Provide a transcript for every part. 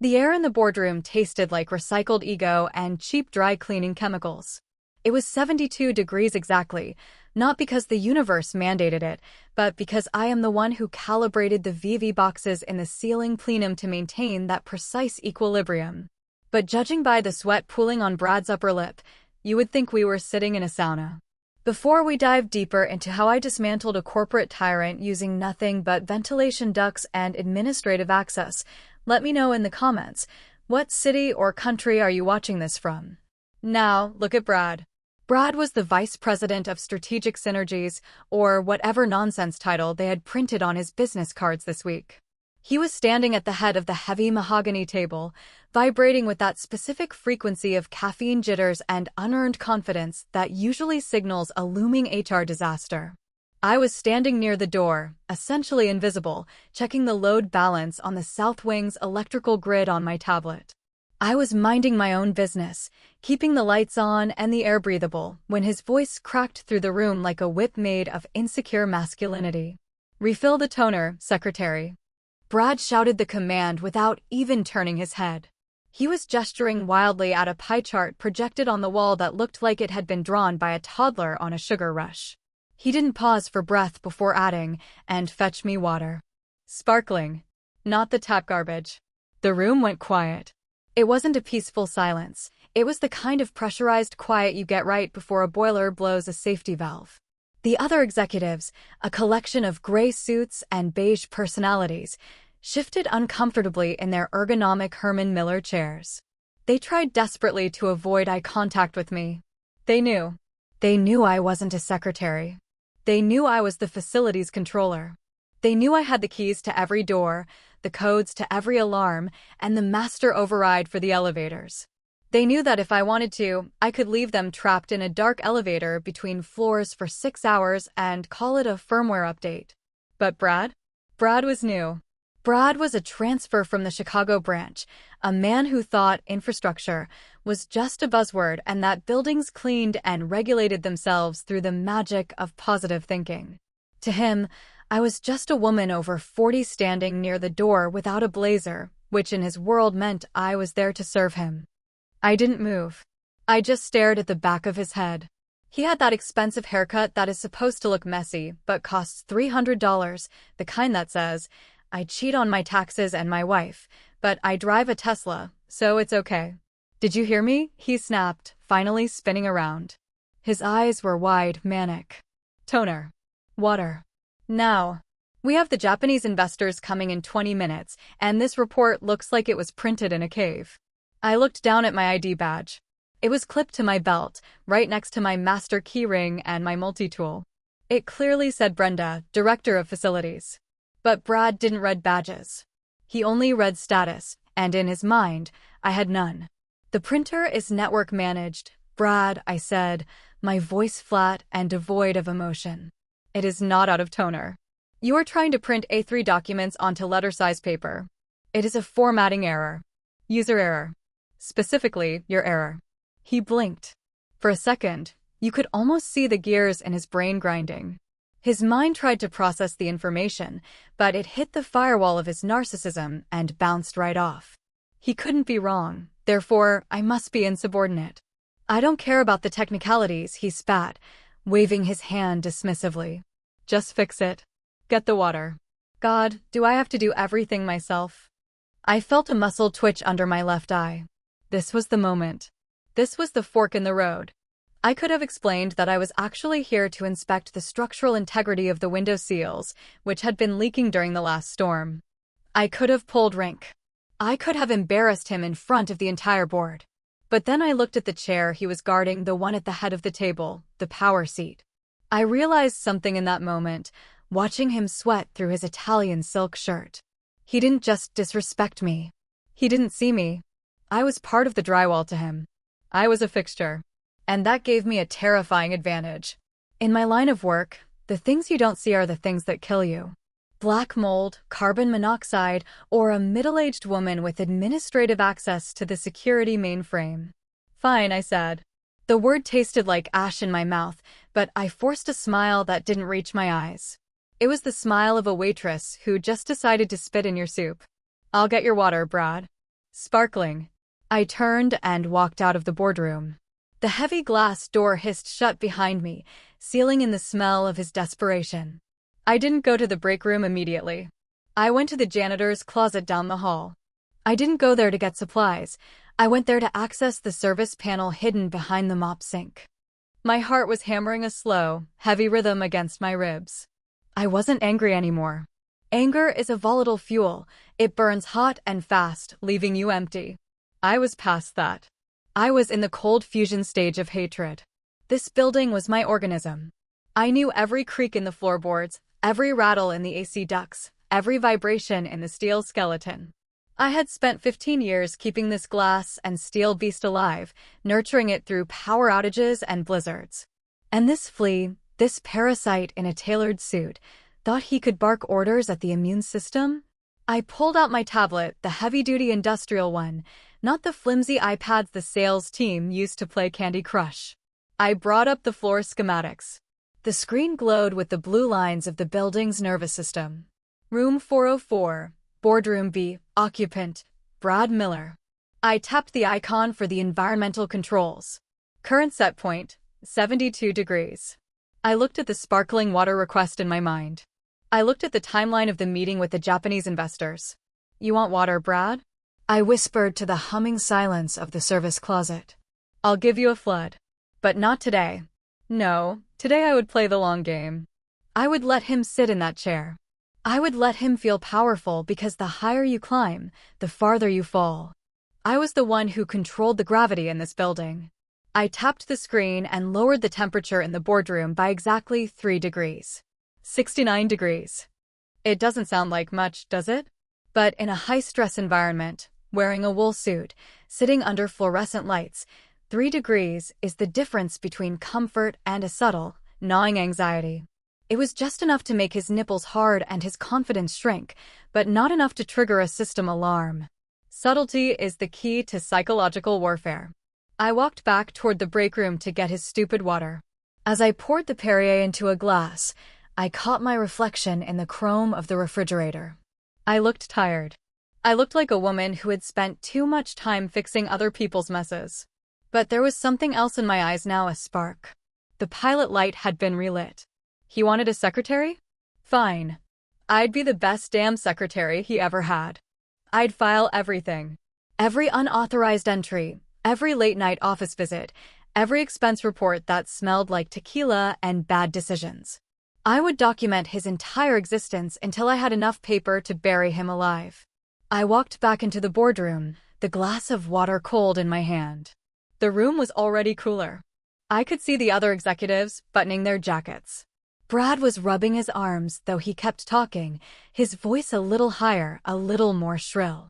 The air in the boardroom tasted like recycled ego and cheap dry cleaning chemicals. It was 72 degrees exactly, not because the universe mandated it, but because I am the one who calibrated the VV boxes in the ceiling plenum to maintain that precise equilibrium. But judging by the sweat pooling on Brad's upper lip, you would think we were sitting in a sauna. Before we dive deeper into how I dismantled a corporate tyrant using nothing but ventilation ducts and administrative access, let me know in the comments, what city or country are you watching this from? Now, look at Brad. Brad was the Vice President of Strategic Synergies, or whatever nonsense title they had printed on his business cards this week. He was standing at the head of the heavy mahogany table, vibrating with that specific frequency of caffeine jitters and unearned confidence that usually signals a looming HR disaster. I was standing near the door, essentially invisible, checking the load balance on the South Wing's electrical grid on my tablet. I was minding my own business, keeping the lights on and the air breathable, when his voice cracked through the room like a whip made of insecure masculinity. "Refill the toner, secretary." Brad shouted the command without even turning his head. He was gesturing wildly at a pie chart projected on the wall that looked like it had been drawn by a toddler on a sugar rush. He didn't pause for breath before adding, "And fetch me water. Sparkling. Not the tap garbage." The room went quiet. It wasn't a peaceful silence. It was the kind of pressurized quiet you get right before a boiler blows a safety valve. The other executives, a collection of gray suits and beige personalities, shifted uncomfortably in their ergonomic Herman Miller chairs. They tried desperately to avoid eye contact with me. They knew. They knew I wasn't a secretary. They knew I was the facilities controller. They knew I had the keys to every door, the codes to every alarm, and the master override for the elevators. They knew that if I wanted to, I could leave them trapped in a dark elevator between floors for 6 hours and call it a firmware update. But Brad? Brad was new. Brad was a transfer from the Chicago branch, a man who thought infrastructure was just a buzzword and that buildings cleaned and regulated themselves through the magic of positive thinking. To him, I was just a woman over 40 standing near the door without a blazer, which in his world meant I was there to serve him. I didn't move. I just stared at the back of his head. He had that expensive haircut that is supposed to look messy, but costs $300, the kind that says, "I cheat on my taxes and my wife, but I drive a Tesla, so it's okay." "Did you hear me?" he snapped, finally spinning around. His eyes were wide, manic. "Toner. Water. Now. We have the Japanese investors coming in 20 minutes, and this report looks like it was printed in a cave." I looked down at my ID badge. It was clipped to my belt, right next to my master keyring and my multi-tool. It clearly said Brenda, Director of Facilities. But Brad didn't read badges. He only read status, and in his mind, I had none. "The printer is network managed, Brad," I said, my voice flat and devoid of emotion. "It is not out of toner. You are trying to print A3 documents onto letter-size paper. It is a formatting error. User error. Specifically, your error." He blinked. For a second, you could almost see the gears in his brain grinding. His mind tried to process the information, but it hit the firewall of his narcissism and bounced right off. He couldn't be wrong, therefore I must be insubordinate. "I don't care about the technicalities," he spat, waving his hand dismissively. "Just fix it. Get the water." God, do I have to do everything myself? I felt a muscle twitch under my left eye. This was the moment. This was the fork in the road. I could have explained that I was actually here to inspect the structural integrity of the window seals, which had been leaking during the last storm. I could have pulled rank. I could have embarrassed him in front of the entire board. But then I looked at the chair he was guarding, the one at the head of the table, the power seat. I realized something in that moment, watching him sweat through his Italian silk shirt. He didn't just disrespect me. He didn't see me. I was part of the drywall to him. I was a fixture. And that gave me a terrifying advantage. In my line of work, the things you don't see are the things that kill you. Black mold, carbon monoxide, or a middle-aged woman with administrative access to the security mainframe. "Fine," I said. The word tasted like ash in my mouth, but I forced a smile that didn't reach my eyes. It was the smile of a waitress who just decided to spit in your soup. "I'll get your water, Brad." sparkling. I turned and walked out of the boardroom. The heavy glass door hissed shut behind me, sealing in the smell of his desperation. I didn't go to the break room immediately. I went to the janitor's closet down the hall. I didn't go there to get supplies. I went there to access the service panel hidden behind the mop sink. My heart was hammering a slow, heavy rhythm against my ribs. I wasn't angry anymore. Anger is a volatile fuel. It burns hot and fast, leaving you empty. I was past that. I was in the cold fusion stage of hatred. This building was my organism. I knew every creak in the floorboards, every rattle in the AC ducts, every vibration in the steel skeleton. I had spent 15 years keeping this glass and steel beast alive, nurturing it through power outages and blizzards. And this flea, this parasite in a tailored suit, thought he could bark orders at the immune system? I pulled out my tablet, the heavy-duty industrial one, not the flimsy iPads the sales team used to play Candy Crush. I brought up the floor schematics. The screen glowed with the blue lines of the building's nervous system. Room 404, Boardroom B, occupant, Brad Miller. I tapped the icon for the environmental controls. Current set point, 72 degrees. I looked at the sparkling water request in my mind. I looked at the timeline of the meeting with the Japanese investors. You want water, Brad? I whispered to the humming silence of the service closet. I'll give you a flood. But not today. No, today I would play the long game. I would let him sit in that chair. I would let him feel powerful because the higher you climb, the farther you fall. I was the one who controlled the gravity in this building. I tapped the screen and lowered the temperature in the boardroom by exactly 3 degrees. 69 degrees. It doesn't sound like much, does it? But in a high-stress environment, wearing a wool suit, sitting under fluorescent lights, 3 degrees is the difference between comfort and a subtle, gnawing anxiety. It was just enough to make his nipples hard and his confidence shrink, but not enough to trigger a system alarm. Subtlety is the key to psychological warfare. I walked back toward the break room to get his stupid water. As I poured the Perrier into a glass, I caught my reflection in the chrome of the refrigerator. I looked tired. I looked like a woman who had spent too much time fixing other people's messes. But there was something else in my eyes now, a spark. The pilot light had been relit. He wanted a secretary? Fine. I'd be the best damn secretary he ever had. I'd file everything. Every unauthorized entry, every late-night office visit, every expense report that smelled like tequila and bad decisions. I would document his entire existence until I had enough paper to bury him alive. I walked back into the boardroom, the glass of water cold in my hand. The room was already cooler. I could see the other executives buttoning their jackets. Brad was rubbing his arms, though he kept talking, his voice a little higher, a little more shrill.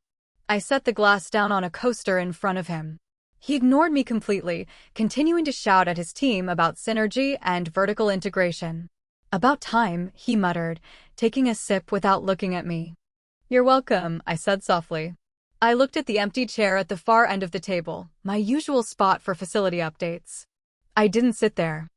I set the glass down on a coaster in front of him. He ignored me completely, continuing to shout at his team about synergy and vertical integration. About time, he muttered, taking a sip without looking at me. You're welcome, I said softly. I looked at the empty chair at the far end of the table, my usual spot for facility updates. I didn't sit there.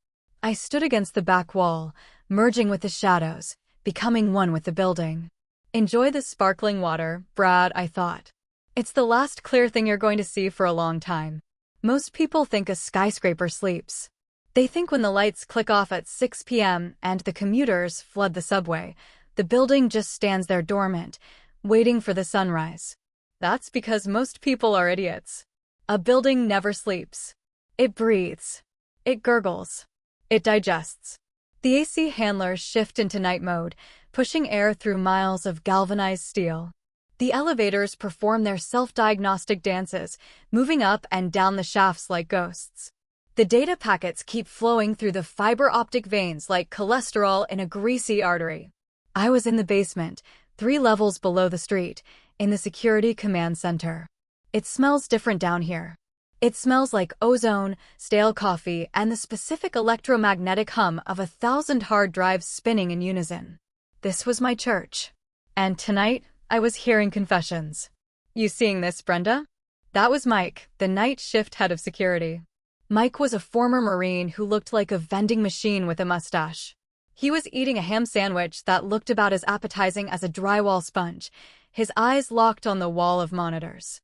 I stood against the back wall, merging with the shadows, becoming one with the building. Enjoy the sparkling water, Brad, I thought. It's the last clear thing you're going to see for a long time. Most people think a skyscraper sleeps. They think when the lights click off at 6 p.m. and the commuters flood the subway, the building just stands there dormant, waiting for the sunrise. That's because most people are idiots. A building never sleeps. It breathes. It gurgles. It digests. The AC handlers shift into night mode, pushing air through miles of galvanized steel. The elevators perform their self-diagnostic dances, moving up and down the shafts like ghosts. The data packets keep flowing through the fiber optic veins like cholesterol in a greasy artery. I was in the basement, 3 levels below the street, in the security command center. It smells different down here. It smells like ozone, stale coffee, and the specific electromagnetic hum of 1,000 hard drives spinning in unison. This was my church. And tonight, I was hearing confessions. You seeing this, Brenda? That was Mike, the night shift head of security. Mike was a former Marine who looked like a vending machine with a mustache. He was eating a ham sandwich that looked about as appetizing as a drywall sponge, his eyes locked on the wall of monitors.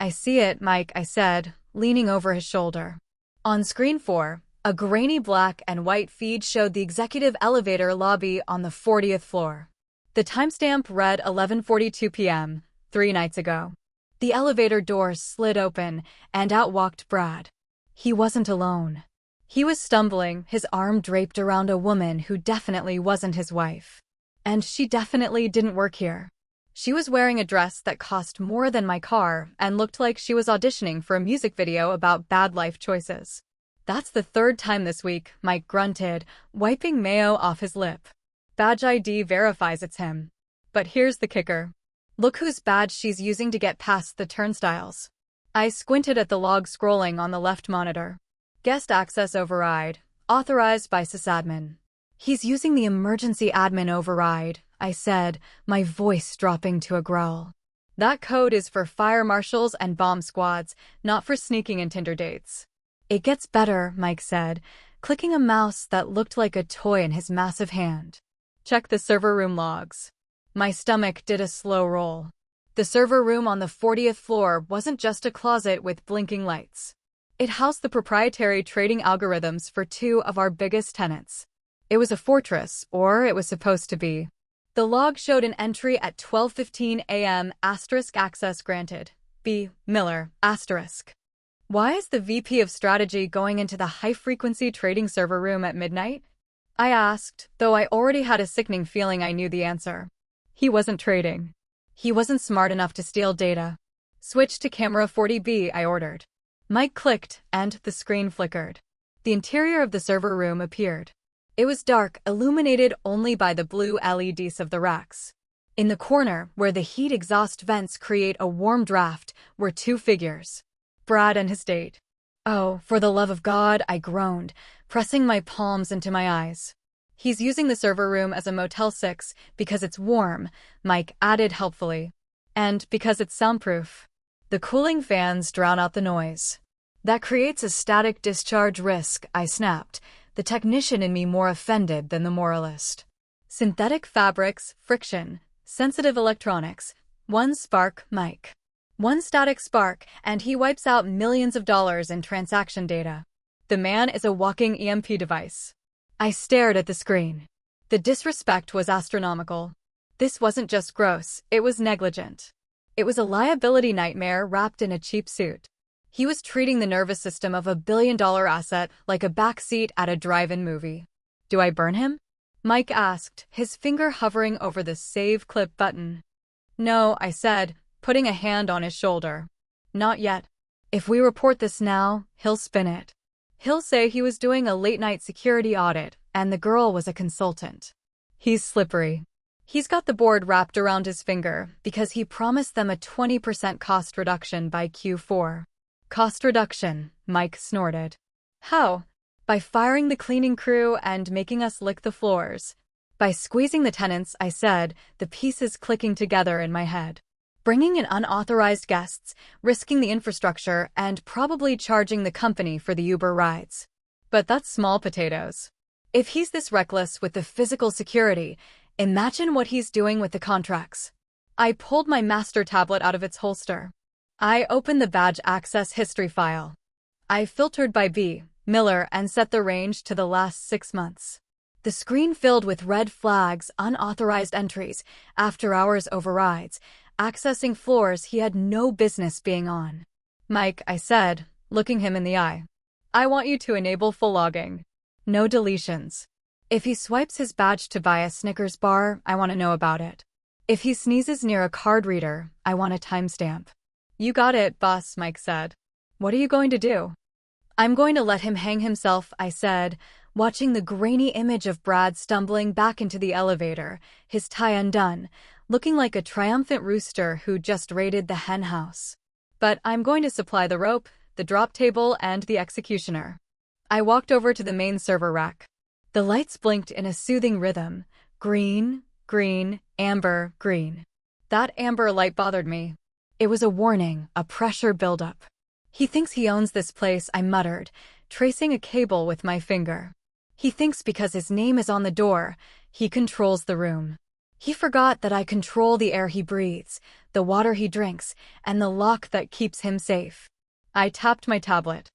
I see it, Mike, I said, leaning over his shoulder. On screen 4, a grainy black and white feed showed the executive elevator lobby on the 40th floor. The timestamp read 11:42 p.m., 3 nights ago. The elevator doors slid open, and out walked Brad. He wasn't alone. He was stumbling, his arm draped around a woman who definitely wasn't his wife. And she definitely didn't work here. She was wearing a dress that cost more than my car and looked like she was auditioning for a music video about bad life choices. That's the third time this week, Mike grunted, wiping mayo off his lip. Badge ID verifies it's him. But here's the kicker. Look whose badge she's using to get past the turnstiles. I squinted at the log scrolling on the left monitor. Guest access override, authorized by sysadmin. He's using the emergency admin override, I said, my voice dropping to a growl. That code is for fire marshals and bomb squads, not for sneaking in Tinder dates. It gets better, Mike said, clicking a mouse that looked like a toy in his massive hand. Check the server room logs. My stomach did a slow roll. The server room on the 40th floor wasn't just a closet with blinking lights. It housed the proprietary trading algorithms for 2 of our biggest tenants. It was a fortress, or it was supposed to be. The log showed an entry at 12:15 a.m. *access granted. B. Miller, *. Why is the VP of strategy going into the high-frequency trading server room at midnight? I asked, though I already had a sickening feeling I knew the answer. He wasn't trading. He wasn't smart enough to steal data. Switch to camera 40B, I ordered. Mike clicked, and the screen flickered. The interior of the server room appeared. It was dark, illuminated only by the blue LEDs of the racks. In the corner, where the heat exhaust vents create a warm draft, were 2 figures. Brad and his date. Oh, for the love of God, I groaned, pressing my palms into my eyes. He's using the server room as a Motel 6 because it's warm, Mike added helpfully. And because it's soundproof. The cooling fans drown out the noise. That creates a static discharge risk, I snapped, the technician in me more offended than the moralist. Synthetic fabrics, friction, sensitive electronics, 1 spark, Mike. 1 static spark, and he wipes out millions of dollars in transaction data. The man is a walking EMP device. I stared at the screen. The disrespect was astronomical. This wasn't just gross, it was negligent. It was a liability nightmare wrapped in a cheap suit. He was treating the nervous system of a billion-dollar asset like a backseat at a drive-in movie. Do I burn him? Mike asked, his finger hovering over the Save Clip button. No, I said, putting a hand on his shoulder. Not yet. If we report this now, he'll spin it. He'll say he was doing a late-night security audit, and the girl was a consultant. He's slippery. He's got the board wrapped around his finger because he promised them a 20% cost reduction by Q4. Cost reduction, Mike snorted. How? By firing the cleaning crew and making us lick the floors. By squeezing the tenants, I said, the pieces clicking together in my head. Bringing in unauthorized guests, risking the infrastructure, and probably charging the company for the Uber rides. But that's small potatoes. If he's this reckless with the physical security, imagine what he's doing with the contracts. I pulled my master tablet out of its holster. I opened the badge access history file. I filtered by B. Miller and set the range to the last 6 months. The screen filled with red flags, unauthorized entries, after-hours overrides, accessing floors he had no business being on. Mike, I said, looking him in the eye. I want you to enable full logging. No deletions. If he swipes his badge to buy a Snickers bar, I want to know about it. If he sneezes near a card reader, I want a timestamp. You got it, boss, Mike said. What are you going to do? I'm going to let him hang himself, I said, watching the grainy image of Brad stumbling back into the elevator, his tie undone, looking like a triumphant rooster who just raided the hen house. But I'm going to supply the rope, the drop table, and the executioner. I walked over to the main server rack. The lights blinked in a soothing rhythm. Green, green, amber, green. That amber light bothered me. It was a warning, a pressure buildup. He thinks he owns this place, I muttered, tracing a cable with my finger. He thinks because his name is on the door, he controls the room. He forgot that I control the air he breathes, the water he drinks, and the lock that keeps him safe. I tapped my tablet.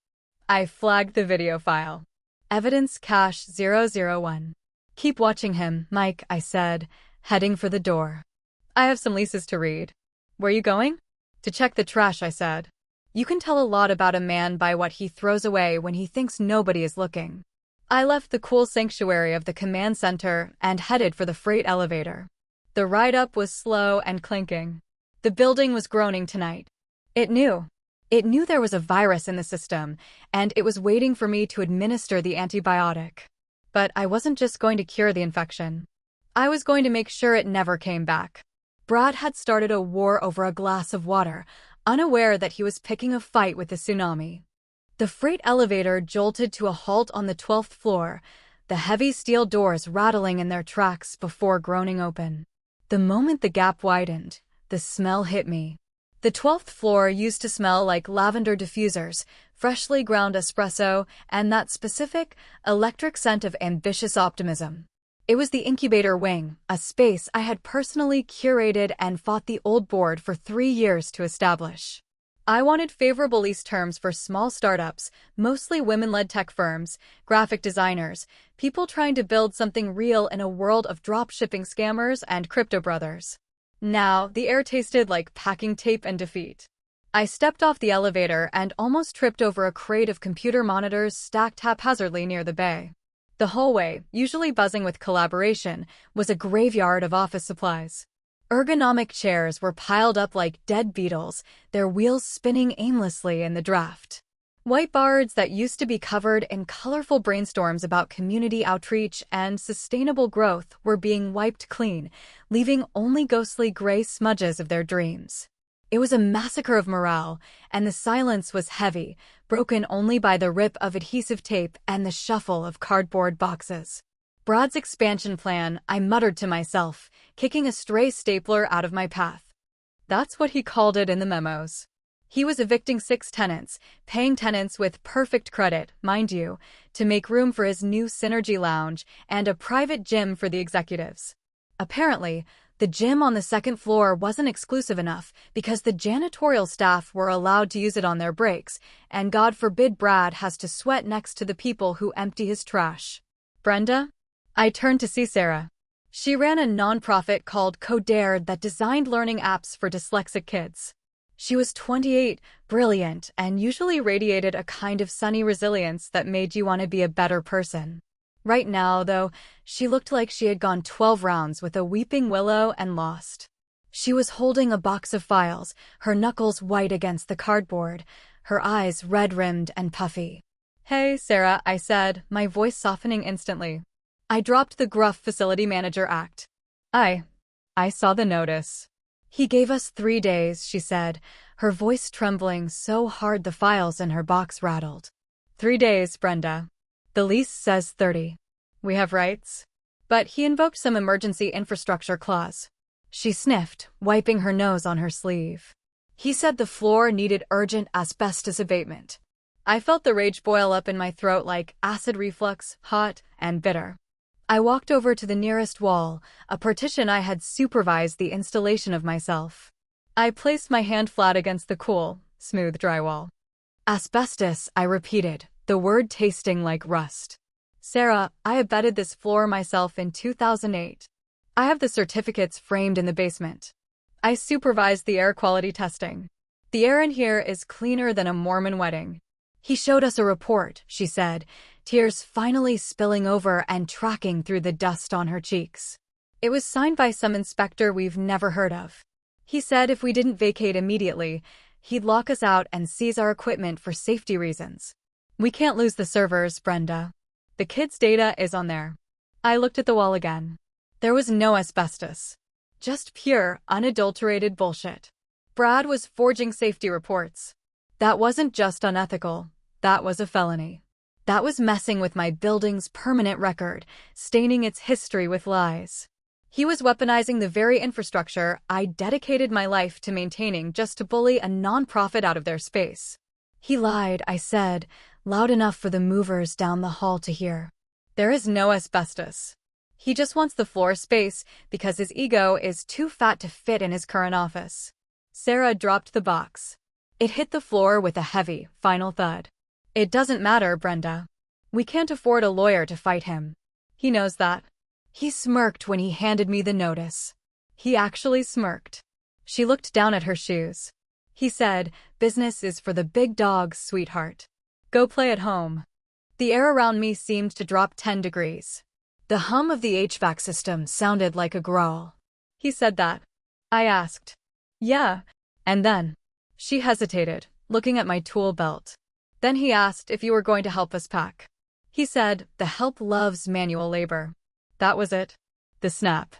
I flagged the video file. Evidence cache 001. Keep watching him, Mike, I said, heading for the door. I have some leases to read. Where you going? To check the trash, I said. You can tell a lot about a man by what he throws away when he thinks nobody is looking. I left the cool sanctuary of the command center and headed for the freight elevator. The ride up was slow and clinking. The building was groaning tonight. It knew. It knew there was a virus in the system, and it was waiting for me to administer the antibiotic. But I wasn't just going to cure the infection. I was going to make sure it never came back. Brad had started a war over a glass of water, unaware that he was picking a fight with the tsunami. The freight elevator jolted to a halt on the 12th floor, the heavy steel doors rattling in their tracks before groaning open. The moment the gap widened, the smell hit me. The 12th floor used to smell like lavender diffusers, freshly ground espresso, and that specific, electric scent of ambitious optimism. It was the incubator wing, a space I had personally curated and fought the old board for 3 years to establish. I wanted favorable lease terms for small startups, mostly women-led tech firms, graphic designers, people trying to build something real in a world of drop-shipping scammers and crypto brothers. Now, the air tasted like packing tape and defeat. I stepped off the elevator and almost tripped over a crate of computer monitors stacked haphazardly near the bay. The hallway, usually buzzing with collaboration, was a graveyard of office supplies. Ergonomic chairs were piled up like dead beetles, their wheels spinning aimlessly in the draft. Whiteboards that used to be covered in colorful brainstorms about community outreach and sustainable growth were being wiped clean, leaving only ghostly gray smudges of their dreams. It was a massacre of morale, and the silence was heavy, broken only by the rip of adhesive tape and the shuffle of cardboard boxes. Brad's expansion plan, I muttered to myself, kicking a stray stapler out of my path. That's what he called it in the memos. He was evicting 6 tenants, paying tenants with perfect credit, mind you, to make room for his new Synergy Lounge and a private gym for the executives. Apparently, the gym on the 2nd floor wasn't exclusive enough because the janitorial staff were allowed to use it on their breaks, and God forbid Brad has to sweat next to the people who empty his trash. Brenda? I turned to see Sarah. She ran a nonprofit called Codare that designed learning apps for dyslexic kids. She was 28, brilliant, and usually radiated a kind of sunny resilience that made you want to be a better person. Right now, though, she looked like she had gone 12 rounds with a weeping willow and lost. She was holding a box of files, her knuckles white against the cardboard, her eyes red-rimmed and puffy. "Hey, Sarah," I said, my voice softening instantly. I dropped the gruff facility manager act. I saw the notice. He gave us 3 days, she said, her voice trembling so hard the files in her box rattled. 3 days, Brenda. The lease says 30. We have rights. But he invoked some emergency infrastructure clause. She sniffed, wiping her nose on her sleeve. He said the floor needed urgent asbestos abatement. I felt the rage boil up in my throat like acid reflux, hot and bitter. I walked over to the nearest wall, a partition I had supervised the installation of myself. I placed my hand flat against the cool, smooth drywall. Asbestos, I repeated, the word tasting like rust. Sarah, I abetted this floor myself in 2008. I have the certificates framed in the basement. I supervised the air quality testing. The air in here is cleaner than a Mormon wedding. He showed us a report, she said, tears finally spilling over and tracking through the dust on her cheeks. It was signed by some inspector we've never heard of. He said if we didn't vacate immediately, he'd lock us out and seize our equipment for safety reasons. We can't lose the servers, Brenda. The kids' data is on there. I looked at the wall again. There was no asbestos. Just pure, unadulterated bullshit. Brad was forging safety reports. That wasn't just unethical. That was a felony. That was messing with my building's permanent record, staining its history with lies. He was weaponizing the very infrastructure I dedicated my life to maintaining just to bully a nonprofit out of their space. He lied, I said, loud enough for the movers down the hall to hear. There is no asbestos. He just wants the floor space because his ego is too fat to fit in his current office. Sarah dropped the box. It hit the floor with a heavy, final thud. It doesn't matter, Brenda. We can't afford a lawyer to fight him. He knows that. He smirked when he handed me the notice. He actually smirked. She looked down at her shoes. He said, "Business is for the big dogs, sweetheart. Go play at home." The air around me seemed to drop 10 degrees. The hum of the HVAC system sounded like a growl. He said that. I asked. Yeah. And then? She hesitated, looking at my tool belt. Then he asked if you were going to help us pack. He said, "The help loves manual labor." That was it. The snap.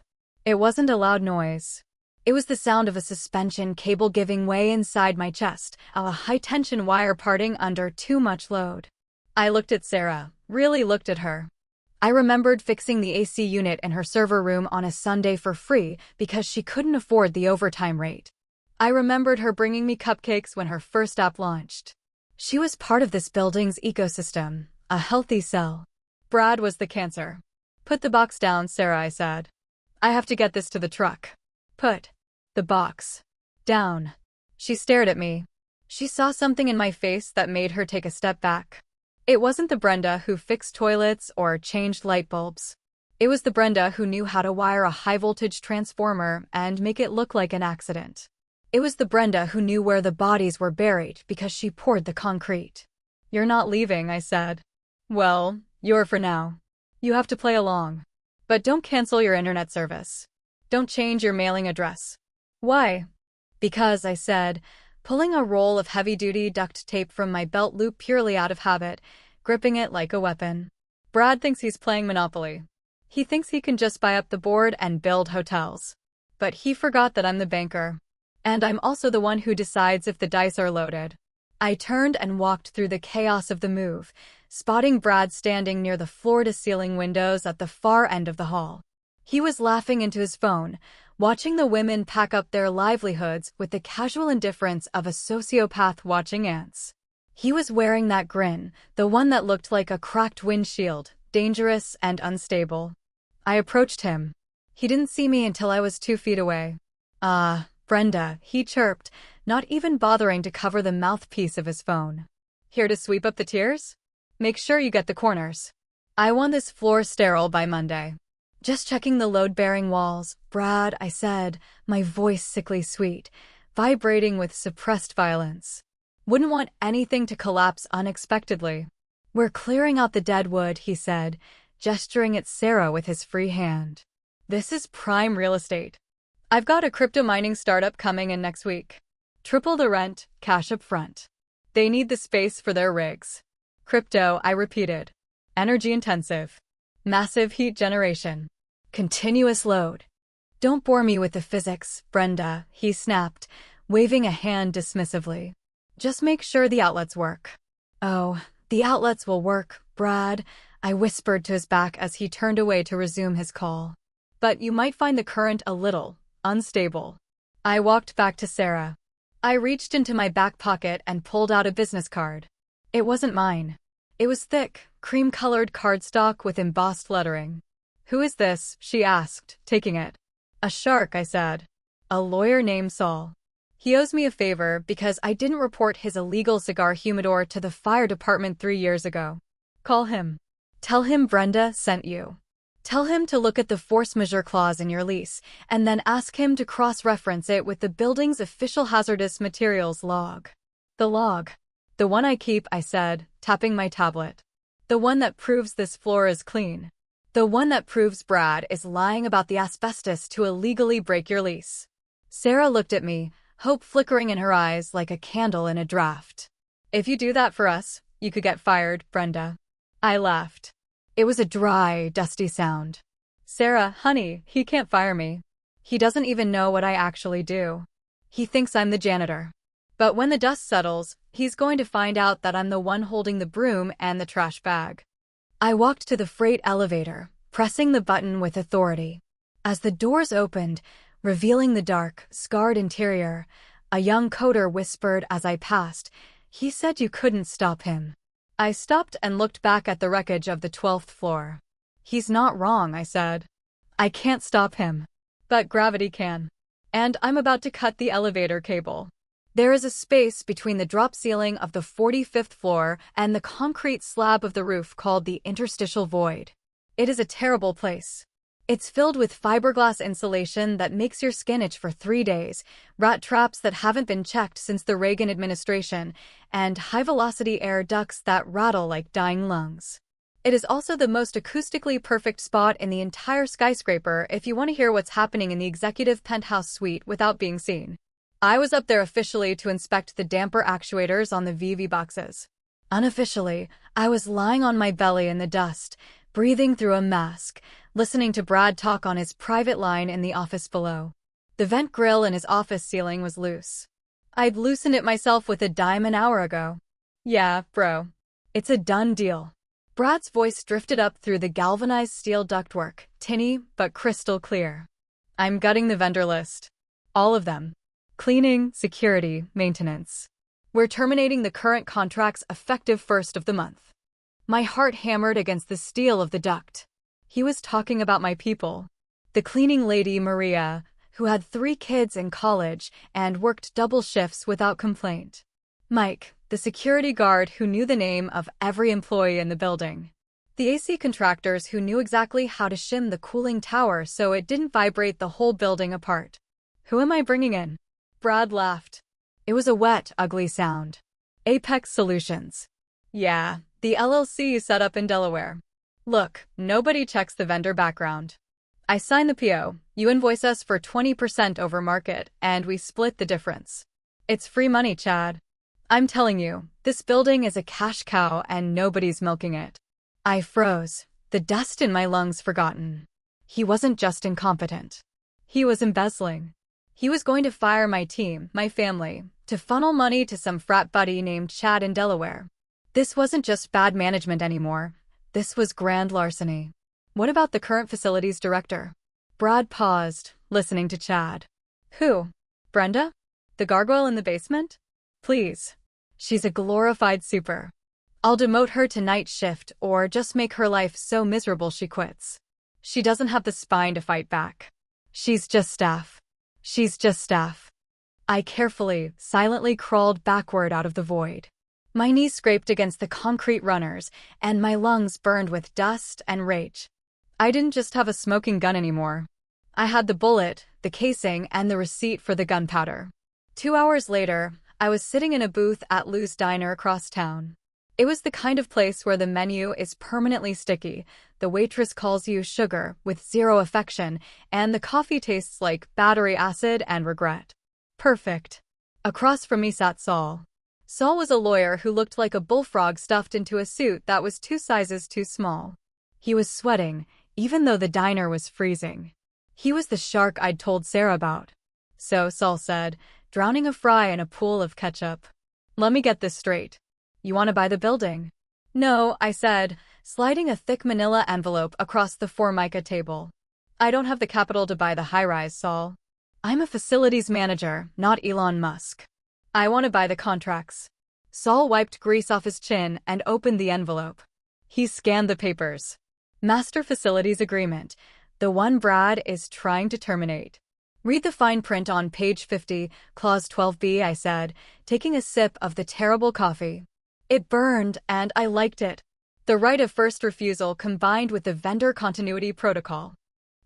It wasn't a loud noise. It was the sound of a suspension cable giving way inside my chest, a high-tension wire parting under too much load. I looked at Sarah, really looked at her. I remembered fixing the AC unit in her server room on a Sunday for free because she couldn't afford the overtime rate. I remembered her bringing me cupcakes when her first app launched. She was part of this building's ecosystem, a healthy cell. Brad was the cancer. Put the box down, Sarah, I said. I have to get this to the truck. Put the box down. She stared at me. She saw something in my face that made her take a step back. It wasn't the Brenda who fixed toilets or changed light bulbs. It was the Brenda who knew how to wire a high-voltage transformer and make it look like an accident. It was the Brenda who knew where the bodies were buried because she poured the concrete. You're not leaving, I said. Well, you're for now. You have to play along. But don't cancel your internet service. Don't change your mailing address. Why? Because, I said, pulling a roll of heavy-duty duct tape from my belt loop purely out of habit, gripping it like a weapon. Brad thinks he's playing Monopoly. He thinks he can just buy up the board and build hotels. But he forgot that I'm the banker. And I'm also the one who decides if the dice are loaded. I turned and walked through the chaos of the move, spotting Brad standing near the floor-to-ceiling windows at the far end of the hall. He was laughing into his phone, watching the women pack up their livelihoods with the casual indifference of a sociopath watching ants. He was wearing that grin, the one that looked like a cracked windshield, dangerous and unstable. I approached him. He didn't see me until I was 2 feet away. Brenda, he chirped, not even bothering to cover the mouthpiece of his phone. Here to sweep up the tears? Make sure you get the corners. I want this floor sterile by Monday. Just checking the load-bearing walls, Brad, I said, my voice sickly sweet, vibrating with suppressed violence. Wouldn't want anything to collapse unexpectedly. We're clearing out the dead wood, he said, gesturing at Sarah with his free hand. This is prime real estate. I've got a crypto mining startup coming in next week. Triple the rent, cash up front. They need the space for their rigs. Crypto, I repeated. Energy intensive. Massive heat generation. Continuous load. Don't bore me with the physics, Brenda, he snapped, waving a hand dismissively. Just make sure the outlets work. Oh, the outlets will work, Brad, I whispered to his back as he turned away to resume his call. But you might find the current a little unstable. I walked back to Sarah. I reached into my back pocket and pulled out a business card. It wasn't mine. It was thick, cream-colored cardstock with embossed lettering. Who is this? She asked, taking it. A shark, I said. A lawyer named Saul. He owes me a favor because I didn't report his illegal cigar humidor to the fire department 3 years ago. Call him. Tell him Brenda sent you. Tell him to look at the force majeure clause in your lease, and then ask him to cross-reference it with the building's official hazardous materials log. The log. The one I keep, I said, tapping my tablet. The one that proves this floor is clean. The one that proves Brad is lying about the asbestos to illegally break your lease. Sarah looked at me, hope flickering in her eyes like a candle in a draft. If you do that for us, you could get fired, Brenda. I laughed. It was a dry, dusty sound. Sarah, honey, he can't fire me. He doesn't even know what I actually do. He thinks I'm the janitor. But when the dust settles, he's going to find out that I'm the one holding the broom and the trash bag. I walked to the freight elevator, pressing the button with authority. As the doors opened, revealing the dark, scarred interior, a young coder whispered as I passed, "He said you couldn't stop him." I stopped and looked back at the wreckage of the 12th floor. He's not wrong, I said. I can't stop him. But gravity can. And I'm about to cut the elevator cable. There is a space between the drop ceiling of the 45th floor and the concrete slab of the roof called the interstitial void. It is a terrible place. It's filled with fiberglass insulation that makes your skin itch for 3 days, rat traps that haven't been checked since the Reagan administration, and high-velocity air ducts that rattle like dying lungs. It is also the most acoustically perfect spot in the entire skyscraper if you want to hear what's happening in the executive penthouse suite without being seen. I was up there officially to inspect the damper actuators on the VV boxes. Unofficially, I was lying on my belly in the dust, breathing through a mask, listening to Brad talk on his private line in the office below. The vent grill in his office ceiling was loose. I'd loosened it myself with a dime an hour ago. Yeah, bro. It's a done deal. Brad's voice drifted up through the galvanized steel ductwork, tinny but crystal clear. I'm gutting the vendor list. All of them. Cleaning, security, maintenance. We're terminating the current contracts effective 1st of the month. My heart hammered against the steel of the duct. He was talking about my people. The cleaning lady, Maria, who had 3 kids in college and worked double shifts without complaint. Mike, the security guard who knew the name of every employee in the building. The AC contractors who knew exactly how to shim the cooling tower so it didn't vibrate the whole building apart. Who am I bringing in? Brad laughed. It was a wet, ugly sound. Apex Solutions. Yeah, the LLC set up in Delaware. Look, nobody checks the vendor background. I sign the PO, you invoice us for 20% over market, and we split the difference. It's free money, Chad. I'm telling you, this building is a cash cow and nobody's milking it. I froze, the dust in my lungs forgotten. He wasn't just incompetent. He was embezzling. He was going to fire my team, my family, to funnel money to some frat buddy named Chad in Delaware. This wasn't just bad management anymore. This was grand larceny. What about the current facilities director? Brad paused, listening to Chad. Who? Brenda? The gargoyle in the basement? Please. She's a glorified super. I'll demote her to night shift or just make her life so miserable she quits. She doesn't have the spine to fight back. She's just staff. She's just staff. I carefully, silently crawled backward out of the void. My knees scraped against the concrete runners, and my lungs burned with dust and rage. I didn't just have a smoking gun anymore. I had the bullet, the casing, and the receipt for the gunpowder. 2 hours later, I was sitting in a booth at Lou's Diner across town. It was the kind of place where the menu is permanently sticky, the waitress calls you sugar with zero affection, and the coffee tastes like battery acid and regret. Perfect. Across from me sat Saul. Saul was a lawyer who looked like a bullfrog stuffed into a suit that was 2 sizes too small. He was sweating, even though the diner was freezing. He was the shark I'd told Sarah about. So, Saul said, drowning a fry in a pool of ketchup. Let me get this straight. You want to buy the building? No, I said, sliding a thick manila envelope across the Formica table. I don't have the capital to buy the high-rise, Saul. I'm a facilities manager, not Elon Musk. I want to buy the contracts. Saul wiped grease off his chin and opened the envelope. He scanned the papers. Master Facilities Agreement, the one Brad is trying to terminate. Read the fine print on page 50, clause 12b, I said, taking a sip of the terrible coffee. It burned, and I liked it. The right of first refusal combined with the vendor continuity protocol.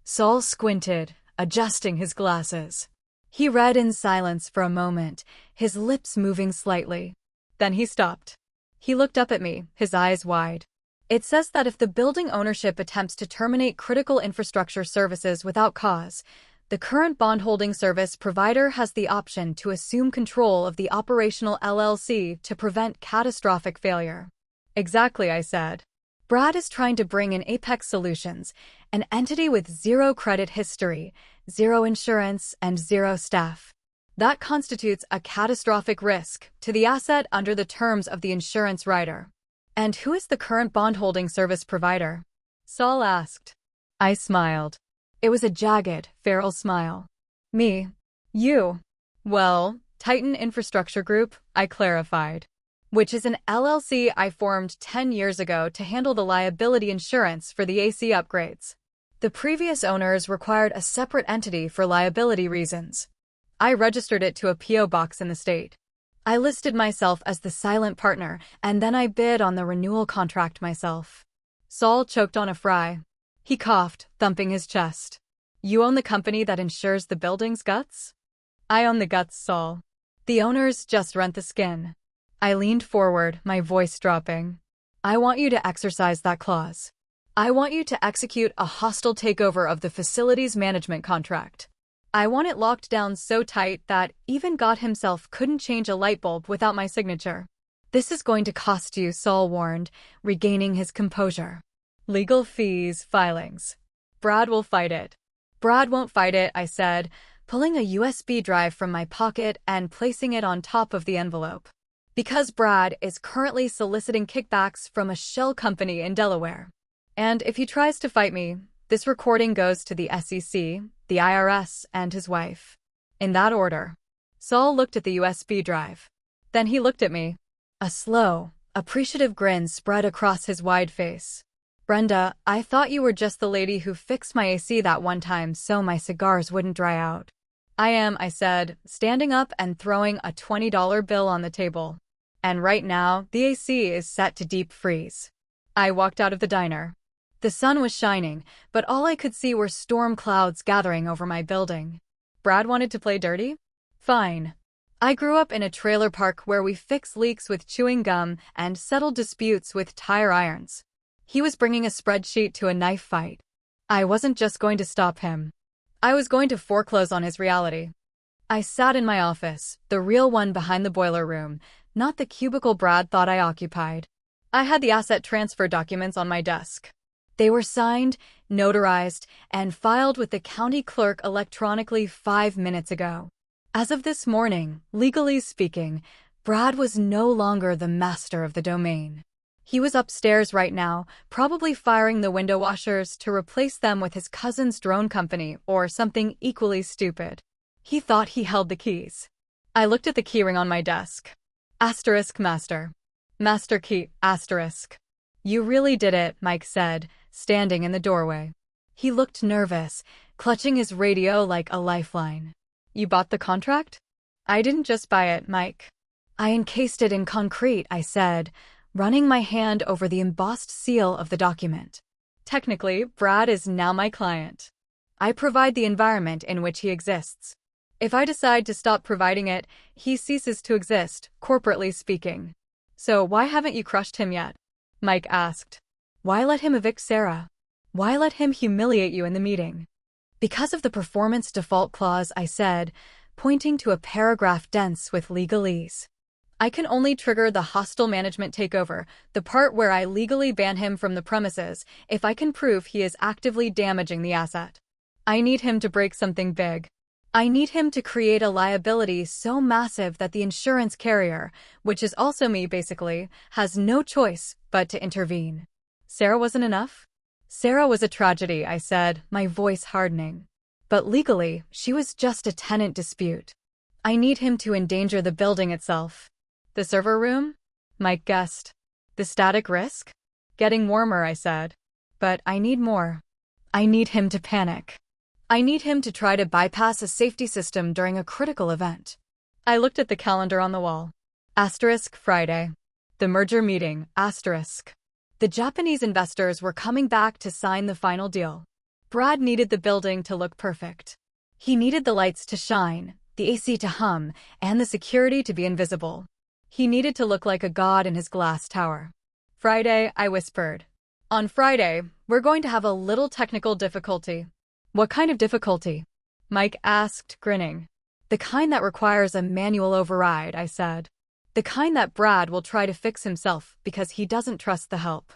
Saul squinted, adjusting his glasses. He read in silence for a moment, his lips moving slightly. Then he stopped. He looked up at me, his eyes wide. It says that if the building ownership attempts to terminate critical infrastructure services without cause, the current bondholding service provider has the option to assume control of the operational LLC to prevent catastrophic failure. Exactly, I said. Brad is trying to bring in Apex Solutions, an entity with 0 credit history, 0 insurance, and 0 staff. That constitutes a catastrophic risk to the asset under the terms of the insurance rider. And who is the current bondholding service provider? Saul asked. I smiled. It was a jagged, feral smile. Me. You. Well, Titan Infrastructure Group, I clarified. which is an LLC I formed 10 years ago to handle the liability insurance for the AC upgrades. The previous owners required a separate entity for liability reasons. I registered it to a P.O. box in the state. I listed myself as the silent partner, and then I bid on the renewal contract myself. Saul choked on a fry. He coughed, thumping his chest. You own the company that insures the building's guts? I own the guts, Saul. The owners just rent the skin. I leaned forward, my voice dropping. I want you to exercise that clause. I want you to execute a hostile takeover of the facilities management contract. I want it locked down so tight that even God himself couldn't change a light bulb without my signature. This is going to cost you, Saul warned, regaining his composure. Legal fees, filings. Brad will fight it. Brad won't fight it, I said, pulling a USB drive from my pocket and placing it on top of the envelope. Because Brad is currently soliciting kickbacks from a shell company in Delaware. And if he tries to fight me, this recording goes to the SEC, the IRS, and his wife. In that order. Saul looked at the USB drive. Then he looked at me. A slow, appreciative grin spread across his wide face. Brenda, I thought you were just the lady who fixed my AC that one time so my cigars wouldn't dry out. I am, I said, standing up and throwing a $20 bill on the table. And right now, the AC is set to deep freeze. I walked out of the diner. The sun was shining, but all I could see were storm clouds gathering over my building. Brad wanted to play dirty? Fine. I grew up in a trailer park where we fix leaks with chewing gum and settled disputes with tire irons. He was bringing a spreadsheet to a knife fight. I wasn't just going to stop him. I was going to foreclose on his reality. I sat in my office, the real one behind the boiler room, not the cubicle Brad thought I occupied. I had the asset transfer documents on my desk. They were signed, notarized, and filed with the county clerk electronically 5 minutes ago. As of this morning, legally speaking, Brad was no longer the master of the domain. He was upstairs right now, probably firing the window washers to replace them with his cousin's drone company or something equally stupid. He thought he held the keys. I looked at the keyring on my desk. Asterisk master. Master key, asterisk. You really did it, Mike said, standing in the doorway. He looked nervous, clutching his radio like a lifeline. You bought the contract? I didn't just buy it, Mike. I encased it in concrete, I said, running my hand over the embossed seal of the document. Technically, Brad is now my client. I provide the environment in which he exists. If I decide to stop providing it, he ceases to exist, corporately speaking. So why haven't you crushed him yet? Mike asked. Why let him evict Sarah? Why let him humiliate you in the meeting? Because of the performance default clause, I said, pointing to a paragraph dense with legalese. I can only trigger the hostile management takeover, the part where I legally ban him from the premises, if I can prove he is actively damaging the asset. I need him to break something big. I need him to create a liability so massive that the insurance carrier, which is also me basically, has no choice but to intervene. Sarah wasn't enough? Sarah was a tragedy, I said, my voice hardening. But legally, she was just a tenant dispute. I need him to endanger the building itself. The server room? Mike guessed. The static risk? Getting warmer, I said. But I need more. I need him to panic. I need him to try to bypass a safety system during a critical event. I looked at the calendar on the wall. Asterisk Friday. The merger meeting, asterisk. The Japanese investors were coming back to sign the final deal. Brad needed the building to look perfect. He needed the lights to shine, the AC to hum, and the security to be invisible. He needed to look like a god in his glass tower. Friday, I whispered. On Friday, we're going to have a little technical difficulty. What kind of difficulty? Mike asked, grinning. The kind that requires a manual override, I said. The kind that Brad will try to fix himself because he doesn't trust the help.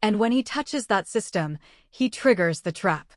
And when he touches that system, he triggers the trap.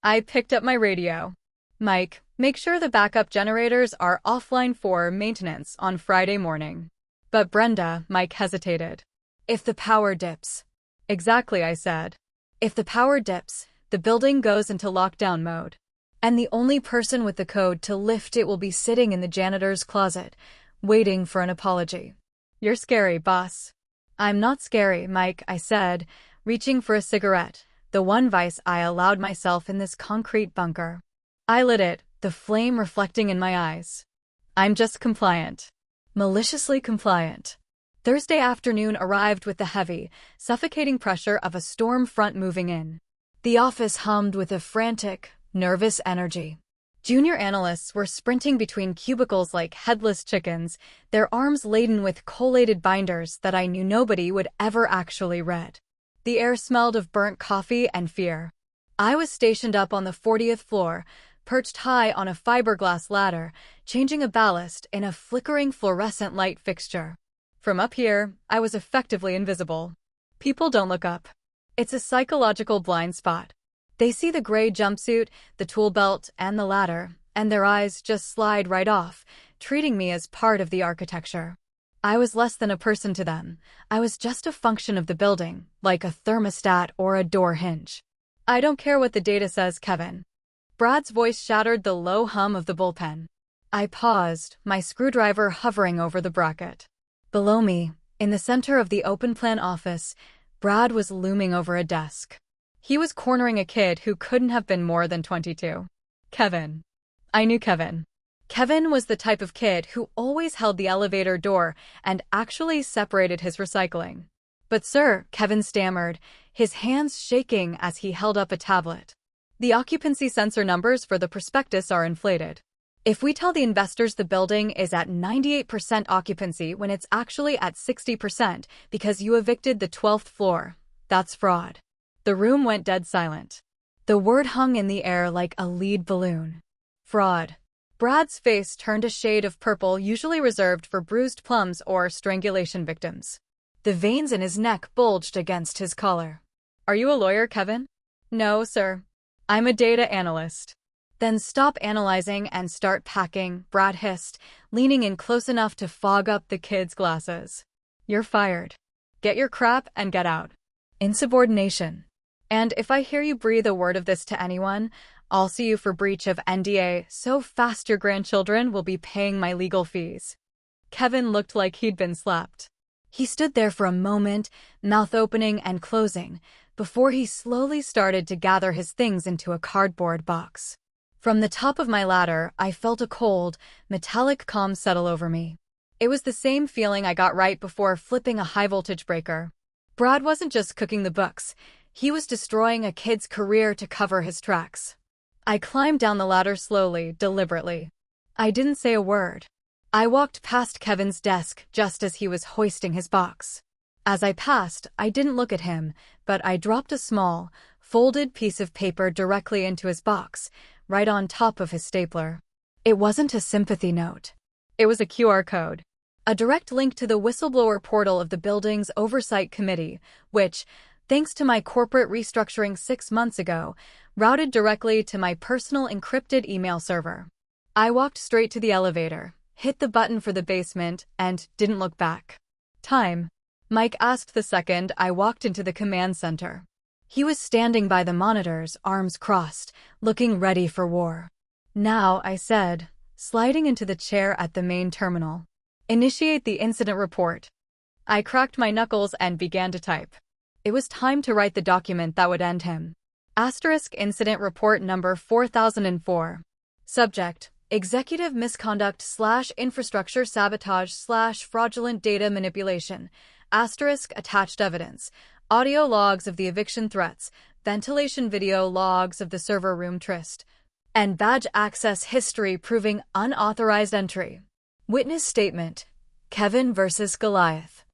I picked up my radio. Mike, make sure the backup generators are offline for maintenance on Friday morning. But Brenda, Mike hesitated. If the power dips. Exactly, I said. If the power dips, the building goes into lockdown mode. And the only person with the code to lift it will be sitting in the janitor's closet, waiting for an apology. You're scary, boss. I'm not scary, Mike, I said, reaching for a cigarette, the one vice I allowed myself in this concrete bunker. I lit it, the flame reflecting in my eyes. I'm just compliant. Maliciously compliant. Thursday afternoon arrived with the heavy, suffocating pressure of a storm front moving in. The office hummed with a frantic, nervous energy. Junior analysts were sprinting between cubicles like headless chickens, their arms laden with collated binders that I knew nobody would ever actually read. The air smelled of burnt coffee and fear. I was stationed up on the 40th floor, perched high on a fiberglass ladder, changing a ballast in a flickering fluorescent light fixture. From up here, I was effectively invisible. People don't look up. It's a psychological blind spot. They see the gray jumpsuit, the tool belt, and the ladder, and their eyes just slide right off, treating me as part of the architecture. I was less than a person to them. I was just a function of the building, like a thermostat or a door hinge. I don't care what the data says, Kevin. Brad's voice shattered the low hum of the bullpen. I paused, my screwdriver hovering over the bracket. Below me, in the center of the open-plan office, Brad was looming over a desk. He was cornering a kid who couldn't have been more than 22. Kevin. I knew Kevin. Kevin was the type of kid who always held the elevator door and actually separated his recycling. But sir, Kevin stammered, his hands shaking as he held up a tablet. The occupancy sensor numbers for the prospectus are inflated. If we tell the investors the building is at 98% occupancy when it's actually at 60% because you evicted the 12th floor, that's fraud. The room went dead silent. The word hung in the air like a lead balloon. Fraud. Brad's face turned a shade of purple usually reserved for bruised plums or strangulation victims. The veins in his neck bulged against his collar. Are you a lawyer, Kevin? No, sir. I'm a data analyst. Then stop analyzing and start packing, Brad hissed, leaning in close enough to fog up the kid's glasses. You're fired. Get your crap and get out. Insubordination. And if I hear you breathe a word of this to anyone, I'll sue you for breach of NDA so fast your grandchildren will be paying my legal fees. Kevin looked like he'd been slapped. He stood there for a moment, mouth opening and closing, before he slowly started to gather his things into a cardboard box. From the top of my ladder, I felt a cold, metallic calm settle over me. It was the same feeling I got right before flipping a high-voltage breaker. Brad wasn't just cooking the books. He was destroying a kid's career to cover his tracks. I climbed down the ladder slowly, deliberately. I didn't say a word. I walked past Kevin's desk just as he was hoisting his box. As I passed, I didn't look at him, but I dropped a small, folded piece of paper directly into his box, right on top of his stapler. It wasn't a sympathy note. It was a QR code. A direct link to the whistleblower portal of the building's oversight committee, which, thanks to my corporate restructuring 6 months ago, routed directly to my personal encrypted email server. I walked straight to the elevator, hit the button for the basement, and didn't look back. Time. Mike asked the second I walked into the command center. He was standing by the monitors, arms crossed, looking ready for war. Now, I said, sliding into the chair at the main terminal. Initiate the incident report. I cracked my knuckles and began to type. It was time to write the document that would end him. Asterisk Incident Report Number 4004. Subject: Executive misconduct / infrastructure sabotage / fraudulent data manipulation. Asterisk Attached evidence. Audio logs of the eviction threats, ventilation video logs of the server room tryst, and badge access history proving unauthorized entry. Witness statement: Kevin versus Goliath.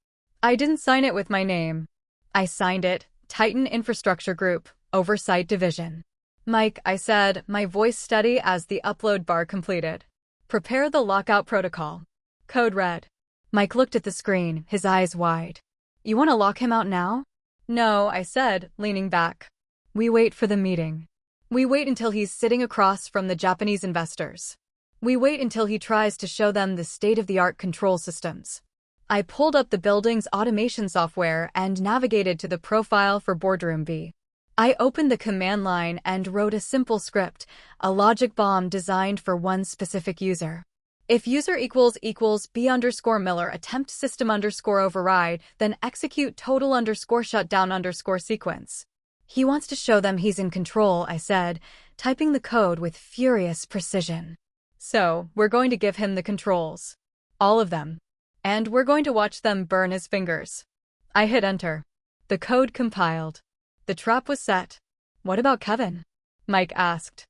I didn't sign it with my name. I signed it, Titan Infrastructure Group, Oversight Division. Mike, I said, my voice steady as the upload bar completed. Prepare the lockout protocol. Code red. Mike looked at the screen, his eyes wide. You want to lock him out now? No, I said, leaning back. We wait for the meeting. We wait until he's sitting across from the Japanese investors. We wait until he tries to show them the state-of-the-art control systems. I pulled up the building's automation software and navigated to the profile for Boardroom B. I opened the command line and wrote a simple script, a logic bomb designed for one specific user. If user equals b underscore Miller attempt system underscore override, then execute total underscore shutdown underscore sequence. He wants to show them he's in control, I said, typing the code with furious precision. So, we're going to give him the controls. All of them. And we're going to watch them burn his fingers. I hit enter. The code compiled. The trap was set. What about Kevin? Mike asked.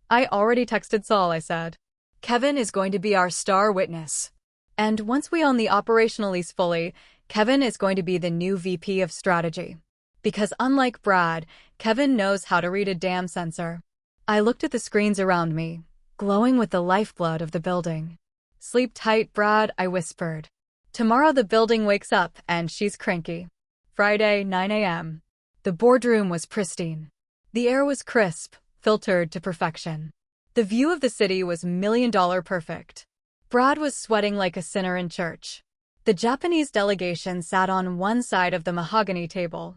I already texted Saul, I said. Kevin is going to be our star witness. And once we own the operational lease fully, Kevin is going to be the new VP of strategy. Because unlike Brad, Kevin knows how to read a damn sensor. I looked at the screens around me, glowing with the lifeblood of the building. Sleep tight, Brad, I whispered. Tomorrow the building wakes up and she's cranky. Friday, 9 a.m. The boardroom was pristine. The air was crisp, filtered to perfection. The view of the city was million-dollar perfect. Brad was sweating like a sinner in church. The Japanese delegation sat on one side of the mahogany table.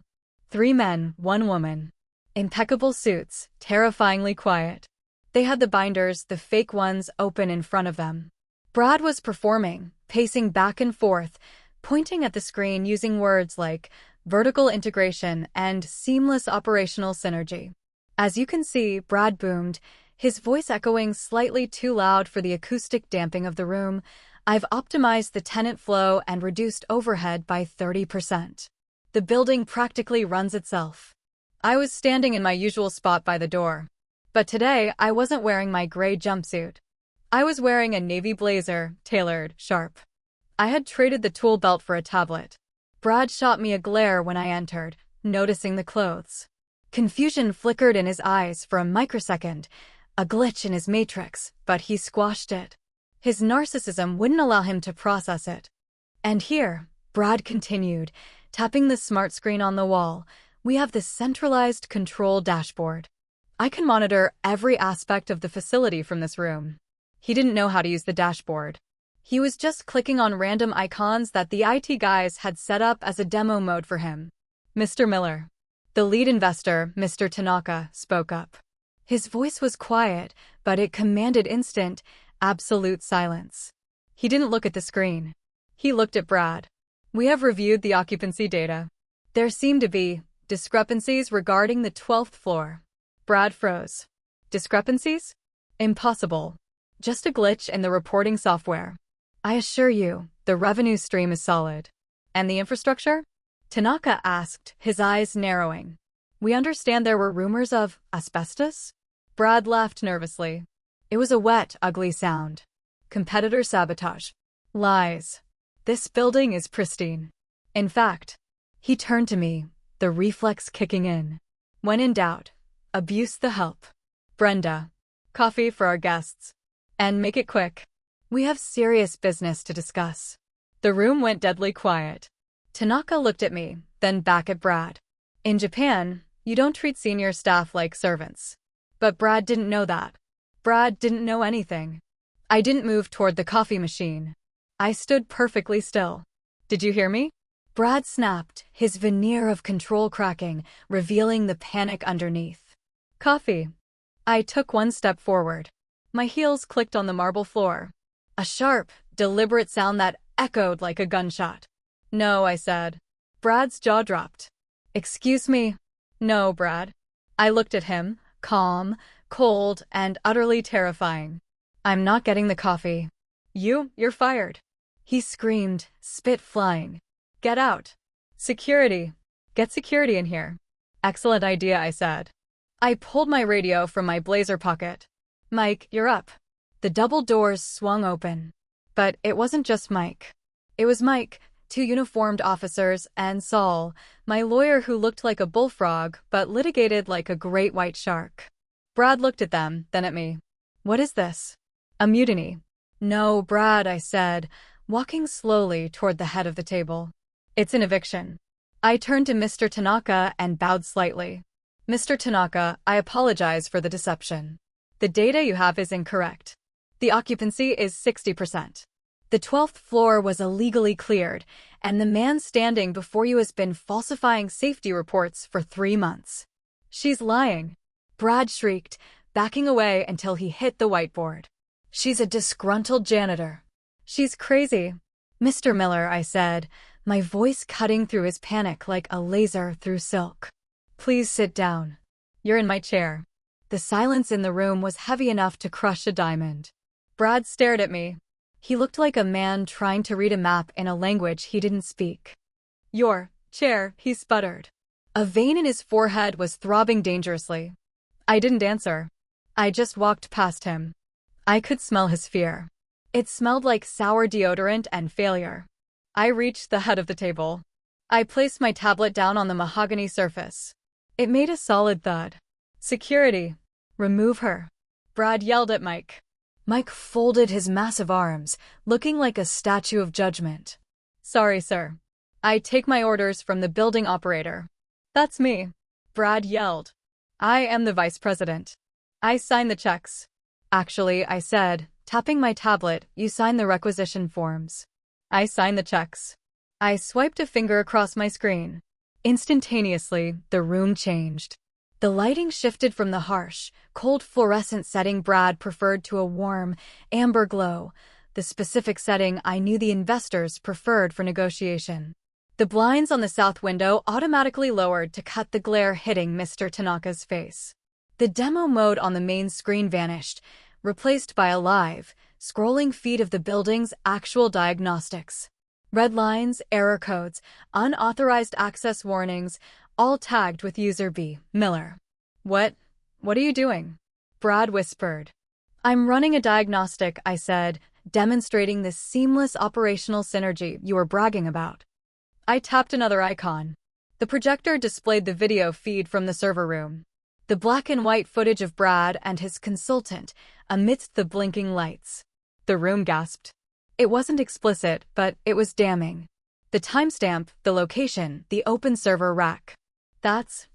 3 men, 1 woman. Impeccable suits, terrifyingly quiet. They had the binders, the fake ones, open in front of them. Brad was performing, pacing back and forth, pointing at the screen using words like vertical integration and seamless operational synergy. As you can see, Brad boomed, his voice echoing slightly too loud for the acoustic damping of the room. I've optimized the tenant flow and reduced overhead by 30%. The building practically runs itself. I was standing in my usual spot by the door. But today, I wasn't wearing my gray jumpsuit. I was wearing a navy blazer, tailored, sharp. I had traded the tool belt for a tablet. Brad shot me a glare when I entered, noticing the clothes. Confusion flickered in his eyes for a microsecond, a glitch in his matrix, but he squashed it. His narcissism wouldn't allow him to process it. And here, Brad continued, tapping the smart screen on the wall, we have this centralized control dashboard. I can monitor every aspect of the facility from this room. He didn't know how to use the dashboard. He was just clicking on random icons that the IT guys had set up as a demo mode for him. Mr. Miller. The lead investor, Mr. Tanaka, spoke up. His voice was quiet, but it commanded instant, absolute silence. He didn't look at the screen. He looked at Brad. We have reviewed the occupancy data. There seem to be discrepancies regarding the 12th floor. Brad froze. Discrepancies? Impossible. Just a glitch in the reporting software. I assure you, the revenue stream is solid. And the infrastructure? Tanaka asked, his eyes narrowing. We understand there were rumors of asbestos? Brad laughed nervously. It was a wet, ugly sound. Competitor sabotage. Lies. This building is pristine. In fact, he turned to me, the reflex kicking in. When in doubt, abuse the help. Brenda. Coffee for our guests. And make it quick. We have serious business to discuss. The room went deadly quiet. Tanaka looked at me, then back at Brad. In Japan, you don't treat senior staff like servants. But Brad didn't know that. Brad didn't know anything. I didn't move toward the coffee machine. I stood perfectly still. Did you hear me? Brad snapped, his veneer of control cracking, revealing the panic underneath. Coffee. I took one step forward. My heels clicked on the marble floor. A sharp, deliberate sound that echoed like a gunshot. No, I said. Brad's jaw dropped. Excuse me? No, Brad. I looked at him, calm, cold, and utterly terrifying. I'm not getting the coffee. You're fired. He screamed, spit flying. Get out. Security. Get security in here. Excellent idea, I said. I pulled my radio from my blazer pocket. Mike, you're up. The double doors swung open. But it wasn't just Mike. It was Mike, 2 uniformed officers, and Saul, my lawyer who looked like a bullfrog but litigated like a great white shark. Brad looked at them, then at me. What is this? A mutiny. No, Brad, I said, walking slowly toward the head of the table. It's an eviction. I turned to Mr. Tanaka and bowed slightly. Mr. Tanaka, I apologize for the deception. The data you have is incorrect. The occupancy is 60%. The 12th floor was illegally cleared, and the man standing before you has been falsifying safety reports for 3 months. She's lying. Brad shrieked, backing away until he hit the whiteboard. She's a disgruntled janitor. She's crazy. Mr. Miller, I said, my voice cutting through his panic like a laser through silk. Please sit down. You're in my chair. The silence in the room was heavy enough to crush a diamond. Brad stared at me. He looked like a man trying to read a map in a language he didn't speak. Your chair, he sputtered. A vein in his forehead was throbbing dangerously. I didn't answer. I just walked past him. I could smell his fear. It smelled like sour deodorant and failure. I reached the head of the table. I placed my tablet down on the mahogany surface. It made a solid thud. Security. Remove her. Brad yelled at Mike. Mike folded his massive arms, looking like a statue of judgment. Sorry, sir. I take my orders from the building operator. That's me. Brad yelled. I am the vice president. I sign the checks. Actually, I said, tapping my tablet, you sign the requisition forms. I sign the checks. I swiped a finger across my screen. Instantaneously, the room changed. The lighting shifted from the harsh, cold fluorescent setting Brad preferred to a warm, amber glow, the specific setting I knew the investors preferred for negotiation. The blinds on the south window automatically lowered to cut the glare hitting Mr. Tanaka's face. The demo mode on the main screen vanished, replaced by a live, scrolling feed of the building's actual diagnostics. Red lines, error codes, unauthorized access warnings, all tagged with user B. Miller. What are you doing? Brad whispered. I'm running a diagnostic, I said, demonstrating the seamless operational synergy you were bragging about. I tapped another icon. The projector displayed the video feed from the server room. The black and white footage of Brad and his consultant amidst the blinking lights. The room gasped. It wasn't explicit, but it was damning. The timestamp, the location, the open server rack. That's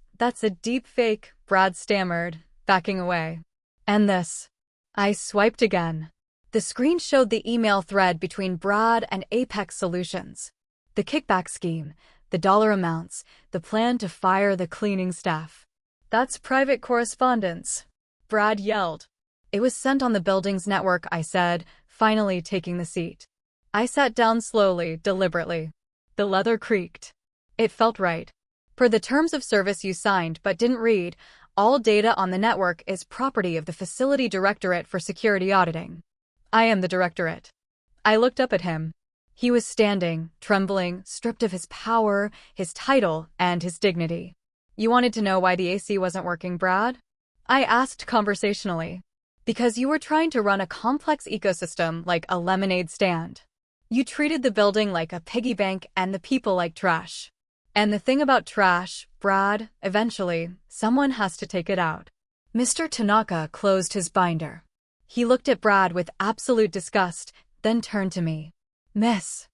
a deep fake, Brad stammered, backing away. And this. I swiped again. The screen showed the email thread between Brad and Apex Solutions. The kickback scheme, the dollar amounts, the plan to fire the cleaning staff. That's private correspondence. Brad yelled. It was sent on the building's network, I said, finally taking the seat. I sat down slowly, deliberately. The leather creaked. It felt right. Per the terms of service you signed but didn't read, all data on the network is property of the Facility Directorate for Security Auditing. I am the Directorate. I looked up at him. He was standing, trembling, stripped of his power, his title, and his dignity. You wanted to know why the AC wasn't working, Brad? I asked conversationally. Because you were trying to run a complex ecosystem like a lemonade stand. You treated the building like a piggy bank and the people like trash. And the thing about trash, Brad, eventually, someone has to take it out. Mr. Tanaka closed his binder. He looked at Brad with absolute disgust, then turned to me. Miss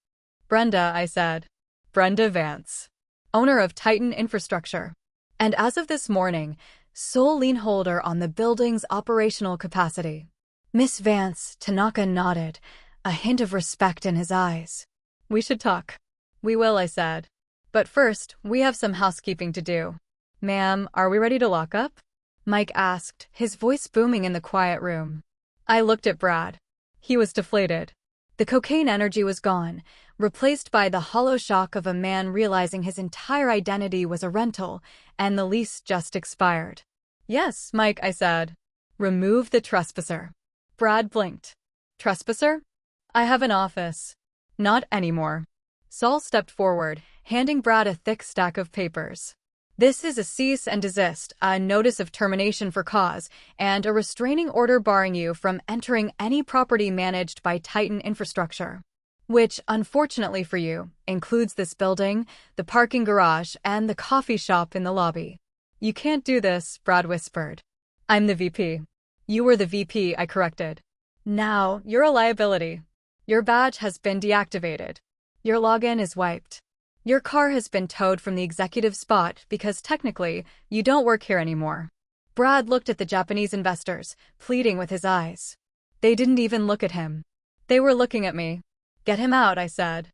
Brenda, I said. Brenda Vance. Owner of Titan Infrastructure. And as of this morning, sole lien holder on the building's operational capacity. Miss Vance, Tanaka nodded, a hint of respect in his eyes. We should talk. We will, I said. But first, we have some housekeeping to do. Ma'am, are we ready to lock up? Mike asked, his voice booming in the quiet room. I looked at Brad. He was deflated. The cocaine energy was gone, replaced by the hollow shock of a man realizing his entire identity was a rental, and the lease just expired. Yes, Mike, I said. Remove the trespasser. Brad blinked. Trespasser? I have an office. Not anymore. Saul stepped forward, handing Brad a thick stack of papers. This is a cease and desist, a notice of termination for cause, and a restraining order barring you from entering any property managed by Titan Infrastructure. Which, unfortunately for you, includes this building, the parking garage, and the coffee shop in the lobby. You can't do this, Brad whispered. I'm the VP. You were the VP, I corrected. Now, you're a liability. Your badge has been deactivated. Your login is wiped. Your car has been towed from the executive spot because technically, you don't work here anymore. Brad looked at the Japanese investors, pleading with his eyes. They didn't even look at him. They were looking at me. Get him out, I said.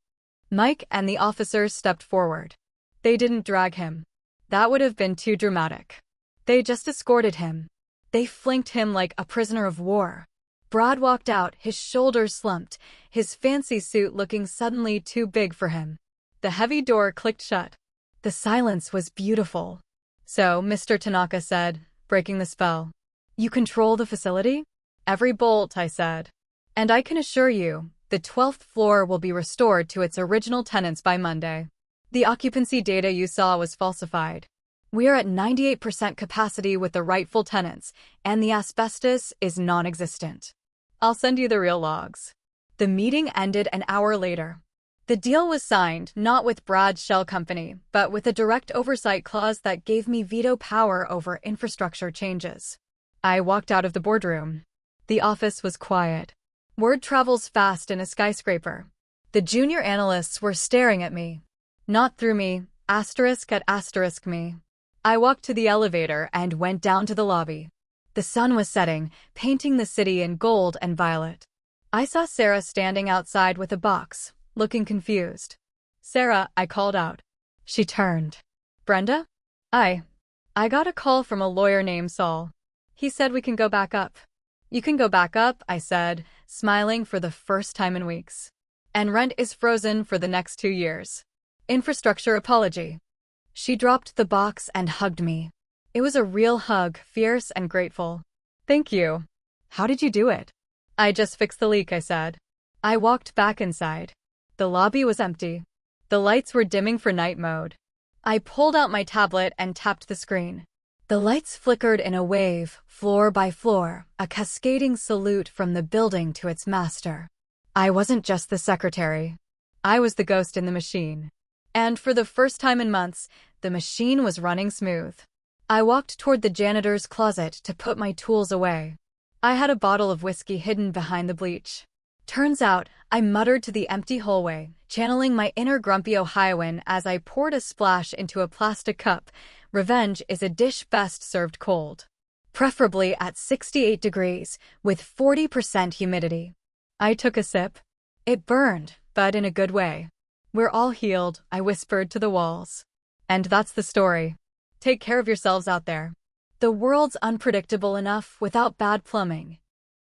Mike and the officers stepped forward. They didn't drag him. That would have been too dramatic. They just escorted him. They flanked him like a prisoner of war. Brad walked out, his shoulders slumped, his fancy suit looking suddenly too big for him. The heavy door clicked shut. The silence was beautiful. "So," Mr. Tanaka said, breaking the spell, "you control the facility?" "Every bolt," I said. "And I can assure you, the 12th floor will be restored to its original tenants by Monday. The occupancy data you saw was falsified. We are at 98% capacity with the rightful tenants, and the asbestos is non-existent. I'll send you the real logs." The meeting ended an hour later. The deal was signed, not with Brad's shell company, but with a direct oversight clause that gave me veto power over infrastructure changes. I walked out of the boardroom. The office was quiet. Word travels fast in a skyscraper. The junior analysts were staring at me. Not through me, asterisk at asterisk me. I walked to the elevator and went down to the lobby. The sun was setting, painting the city in gold and violet. I saw Sarah standing outside with a box, looking confused. "Sarah," I called out. She turned. "Brenda?" I got a call from a lawyer named Saul. He said we can go back up." "You can go back up," I said, smiling for the first time in weeks. "And rent is frozen for the next 2 years. Infrastructure apology." She dropped the box and hugged me. It was a real hug, fierce and grateful. "Thank you." "How did you do it?" "I just fixed the leak," I said. I walked back inside. The lobby was empty. The lights were dimming for night mode. I pulled out my tablet and tapped the screen. The lights flickered in a wave, floor by floor, a cascading salute from the building to its master. I wasn't just the secretary. I was the ghost in the machine. And for the first time in months, the machine was running smooth. I walked toward the janitor's closet to put my tools away. I had a bottle of whiskey hidden behind the bleach. Turns out, I muttered to the empty hallway, channeling my inner grumpy Ohioan as I poured a splash into a plastic cup. Revenge is a dish best served cold. Preferably at 68 degrees, with 40% humidity. I took a sip. It burned, but in a good way. "We're all healed," I whispered to the walls. And that's the story. Take care of yourselves out there. The world's unpredictable enough without bad plumbing,